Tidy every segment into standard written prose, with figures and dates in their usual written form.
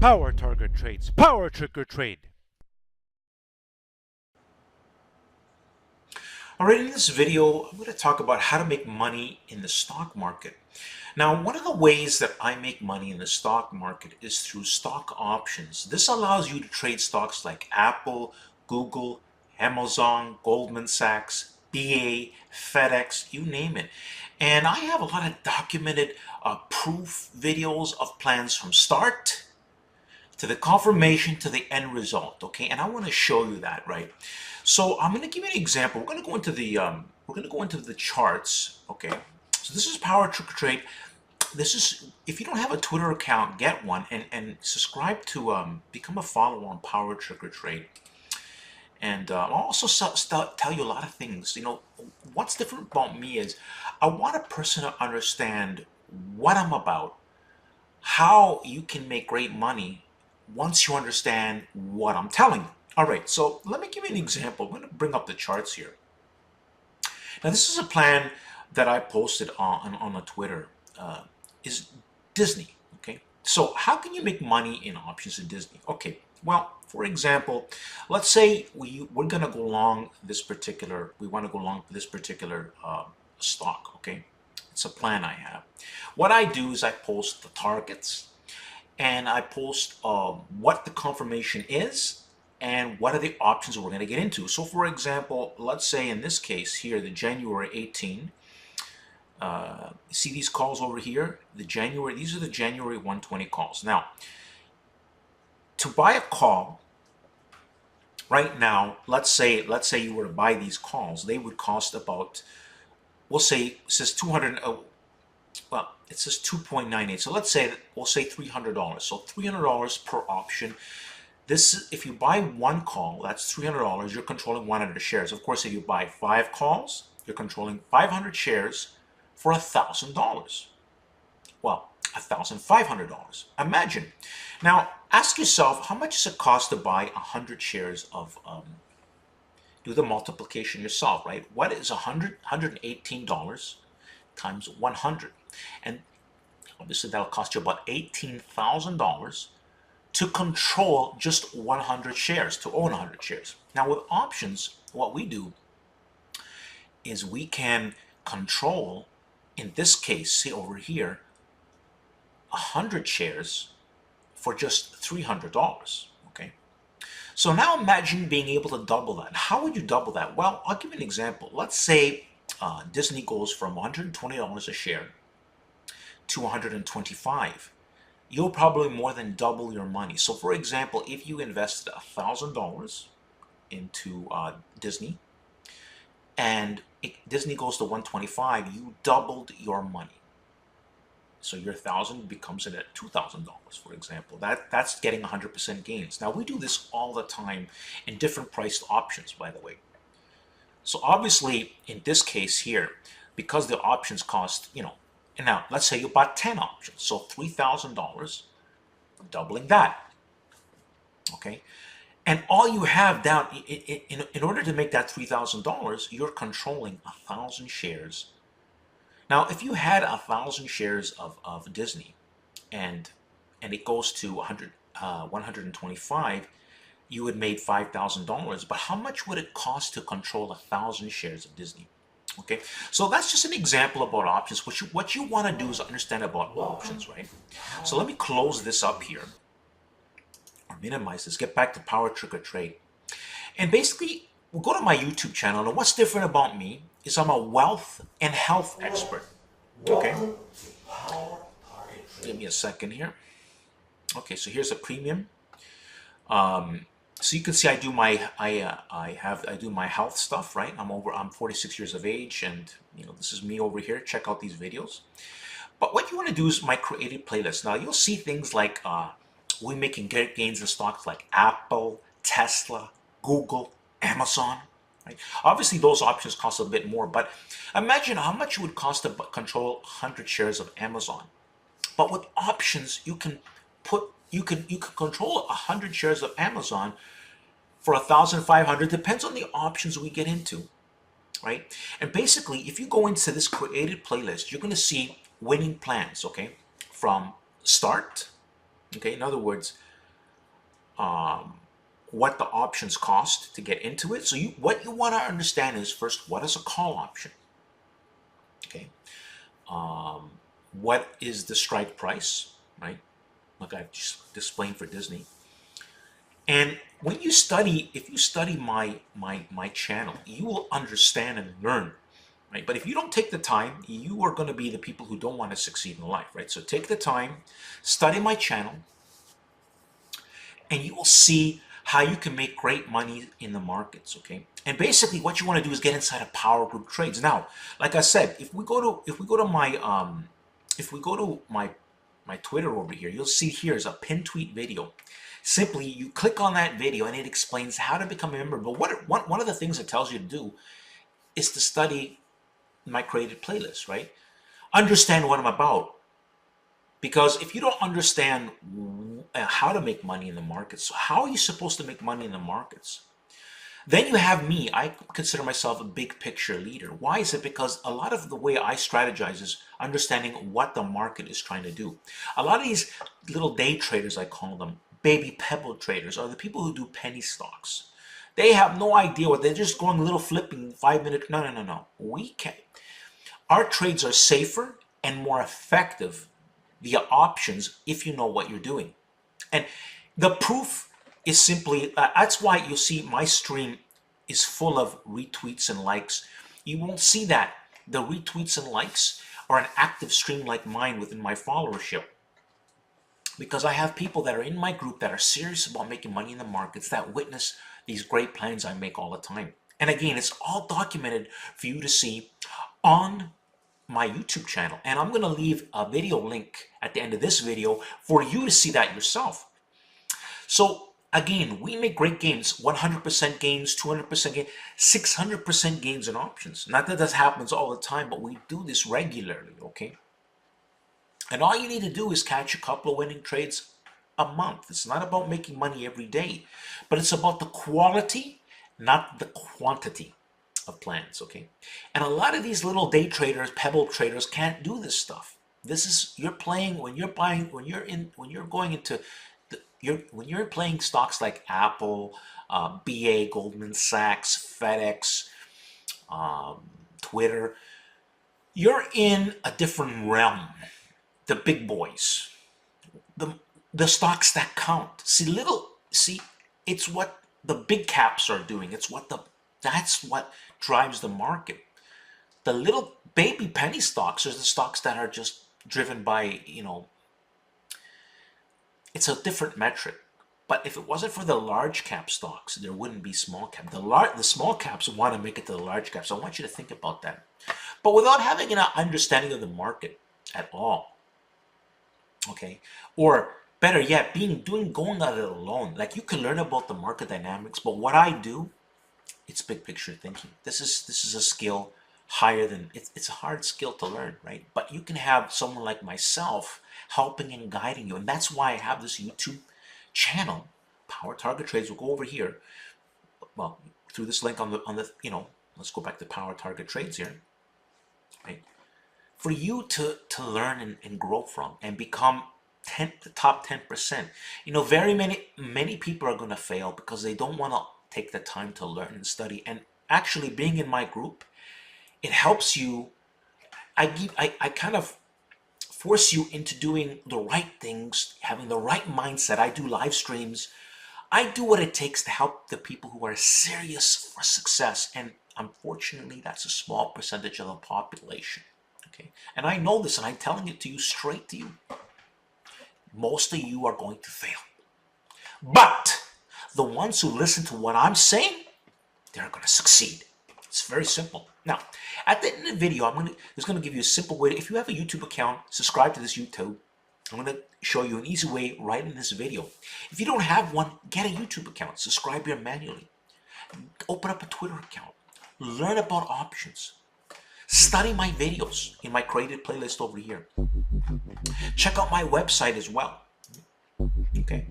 Power target trades, power trigger trade. Alright, in this video, I'm going to talk about how to make money in the stock market. Now, one of the ways that I make money in the stock market is through stock options. This allows you to trade stocks like Apple, Google, Amazon, Goldman Sachs, BA, FedEx, you name it. And I have a lot of documented proof videos of plans from start to the confirmation to the end result, okay? And I want to show you that, right? So I'm going to give you an example. We're going to go into the charts, okay? So this is Power Trigger Trade. This is, if you don't have a Twitter account, get one and subscribe to become a follower on Power Trigger Trade. And I'll also tell you a lot of things. You know, what's different about me is I want a person to understand what I'm about, how you can make great money once you understand what I'm telling you. All right, so let me give you an example. I'm going to bring up the charts here. Now, this is a plan that I posted on a Twitter. Is Disney, okay? So how can you make money in options in Disney? Okay, well, for example, let's say we're going to go long this particular, we want to go long this particular stock, okay? It's a plan I have. What I do is I post the targets, and I post what the confirmation is and what are the options we're going to get into. So for example, let's say in this case here, the January 18, see these calls over here, these are the January 120 calls. Now, to buy a call right now, let's say you were to buy these calls, they would cost about, we'll say, it says 200, well, it says 2.98. So let's say, we'll say $300. So $300 per option. This, if you buy one call, that's $300. You're controlling 100 shares. Of course, if you buy 5 calls, you're controlling 500 shares for $1,000. Well, $1,500. Imagine. Now, ask yourself, how much does it cost to buy 100 shares of, do the multiplication yourself, right? What is $118 times 100? And obviously that'll cost you about $18,000 to control just 100 shares, to own 100 shares. Now with options, what we do is we can control, in this case, see over here, 100 shares for just $300, okay? So now imagine being able to double that. How would you double that? Well, I'll give you an example. Let's say Disney goes from $120 a share to 125. You'll probably more than double your money. So for example, if you invested $1,000 into Disney and Disney goes to 125, you doubled your money. So your 1,000 becomes at $2,000, for example. That's getting 100% gains. Now we do this all the time in different priced options, by the way. So obviously in this case here, because the options cost, you know, and now let's say you bought 10 options, so $3,000, doubling that, okay? And all you have down, in order to make that $3,000, you're controlling 1,000 shares. Now, if you had 1,000 shares of Disney and it goes to 125, you would made $5,000. But how much would it cost to control 1,000 shares of Disney? Okay, so that's just an example about options. What you want to do is understand about options, right? So let me close this up here, or minimize this, get back to Power Trigger Trade. And basically, we'll go to my YouTube channel, and what's different about me is I'm a wealth and health expert, okay? Give me a second here. Okay, so here's a premium. So you can see I do my health stuff, right? I'm 46 years of age, and you know, this is me over here. Check out these videos. But what you want to do is my created playlist. Now you'll see things like we're making great gains in stocks like Apple, Tesla, Google, Amazon. Right? Obviously those options cost a bit more, but imagine how much it would cost to control 100 shares of Amazon. But with options, you can control 100 shares of Amazon for 1,500. Depends on the options we get into, right? And basically, if you go into this created playlist, you're going to see winning plans, okay, from start. Okay, in other words, what the options cost to get into it. So what you want to understand is first, what is a call option? Okay. What is the strike price, right? Like I just explained for Disney. And when you study, if you study my channel, you will understand and learn, right? But if you don't take the time, you are going to be the people who don't want to succeed in life, right? So take the time, study my channel, and you will see how you can make great money in the markets, okay? And basically what you want to do is get inside of power group trades. Now, like I said, if we go to my Twitter over here, you'll see here is a pin tweet video. Simply, you click on that video and it explains how to become a member. But one of the things it tells you to do is to study my created playlist, right? Understand what I'm about. Because if you don't understand how to make money in the markets, so how are you supposed to make money in the markets? Then you have me. I consider myself a big picture leader. Why is it? Because a lot of the way I strategize is understanding what the market is trying to do. A lot of these little day traders, I call them, baby pebble traders, are the people who do penny stocks. They have no idea what they're just going a little flipping 5 minutes. No, no, no, no. We can. Our trades are safer and more effective via options if you know what you're doing. And the proof is simply, that's why you'll see my stream is full of retweets and likes. You won't see that. The retweets and likes are an active stream like mine within my followership. Because I have people that are in my group that are serious about making money in the markets, that witness these great plans I make all the time. And again, it's all documented for you to see on my YouTube channel. And I'm going to leave a video link at the end of this video for you to see that yourself. So again, we make great gains, 100% gains, 200% gains, 600% gains in options. Not that this happens all the time, but we do this regularly, okay? And all you need to do is catch a couple of winning trades a month. It's not about making money every day, but it's about the quality, not the quantity of plans, okay? And a lot of these little day traders, pebble traders can't do this stuff. This is, you're playing, when you're buying, when you're going into, when you're playing stocks like Apple, BA, Goldman Sachs, FedEx, Twitter, you're in a different realm. The big boys, the stocks that count. See, it's what the big caps are doing. That's what drives the market. The little baby penny stocks are the stocks that are just driven by, it's a different metric. But if it wasn't for the large cap stocks, there wouldn't be small cap. The small caps want to make it to the large caps. So I want you to think about that. But without having an understanding of the market at all, okay, or better yet, going at it alone. Like, you can learn about the market dynamics, but what I do, it's big picture thinking. This is a skill higher than, it's a hard skill to learn, right? But you can have someone like myself helping and guiding you, and that's why I have this YouTube channel, Power Target Trades. We'll go over here, well, through this link on the let's go back to Power Target Trades here, right? For you to learn and grow from and become the top 10%. Very many people are going to fail because they don't want to take the time to learn and study. And actually, being in my group, it helps you. I kind of force you into doing the right things, having the right mindset. I do live streams. I do what it takes to help the people who are serious for success. And unfortunately, that's a small percentage of the population. Okay? And I know this, and I'm telling it to you, straight to you. Most of you are going to fail. But the ones who listen to what I'm saying, they're going to succeed. It's very simple. Now, at the end of the video, I'm going to give you a simple way. If you have a YouTube account, subscribe to this YouTube. I'm going to show you an easy way right in this video. If you don't have one, get a YouTube account. Subscribe here manually. Open up a Twitter account. Learn about options. Study my videos in my created playlist over here. Check out my website as well. Okay.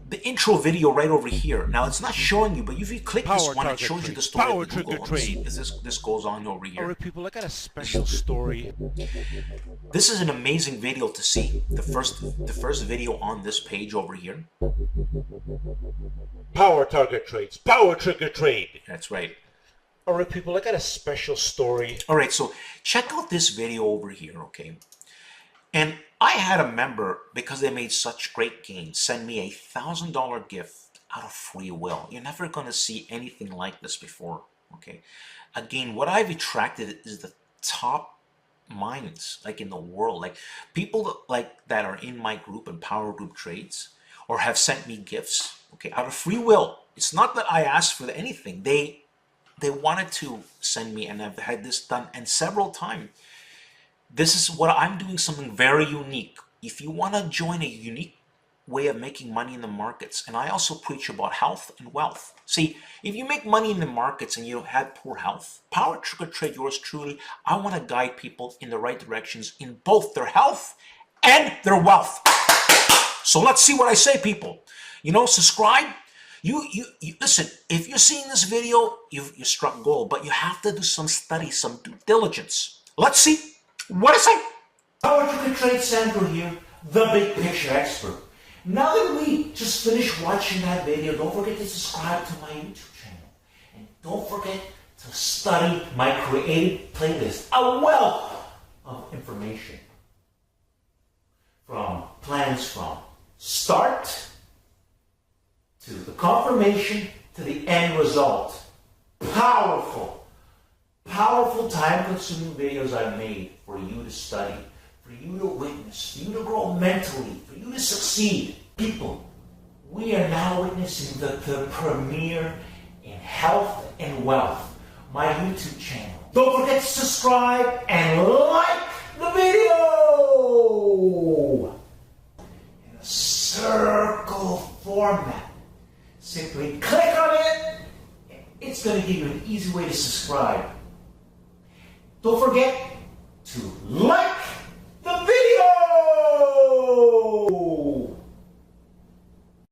The intro video right over here. Now it's not showing you, but if you click this Power one, it target shows you the trades. story Power of the trigger Google. Let me see trade. if this goes on over here. Alright, people, I got a special story. This is an amazing video to see. The first video on this page over here. Power target trades. Power trigger trade. That's right. Alright, people, I got a special story. All right, so check out this video over here, okay? And I had a member, because they made such great gains, send me a $1,000 gift out of free will. You're never going to see anything like this before, okay? Again, what I've attracted is the top minds, like in the world, like people that are in my group and Power Group Trades, or have sent me gifts, okay, out of free will. It's not that I asked for anything. They wanted to send me, and I've had this done, and several times. This is what I'm doing, something very unique. If you want to join a unique way of making money in the markets, and I also preach about health and wealth. See, if you make money in the markets and you have poor health, Power Trigger Trade, yours truly, I want to guide people in the right directions in both their health and their wealth. So let's see what I say, people. You know, subscribe. You listen, if you're seeing this video, you struck gold, but you have to do some study, some due diligence. Let's see what I say. Power Trigger Trade Sandro here, the big picture expert. Now that we just finished watching that video, don't forget to subscribe to my YouTube channel. And don't forget to study my creative playlist, a wealth of information. From plans from start to the confirmation to the end result. Powerful time-consuming videos I've made for you to study, for you to witness, for you to grow mentally, for you to succeed. People, we are now witnessing the premiere in health and wealth, my YouTube channel. Don't forget to subscribe and like the video! In a circle format. Simply click on it. It's going to give you an easy way to subscribe. Don't forget to like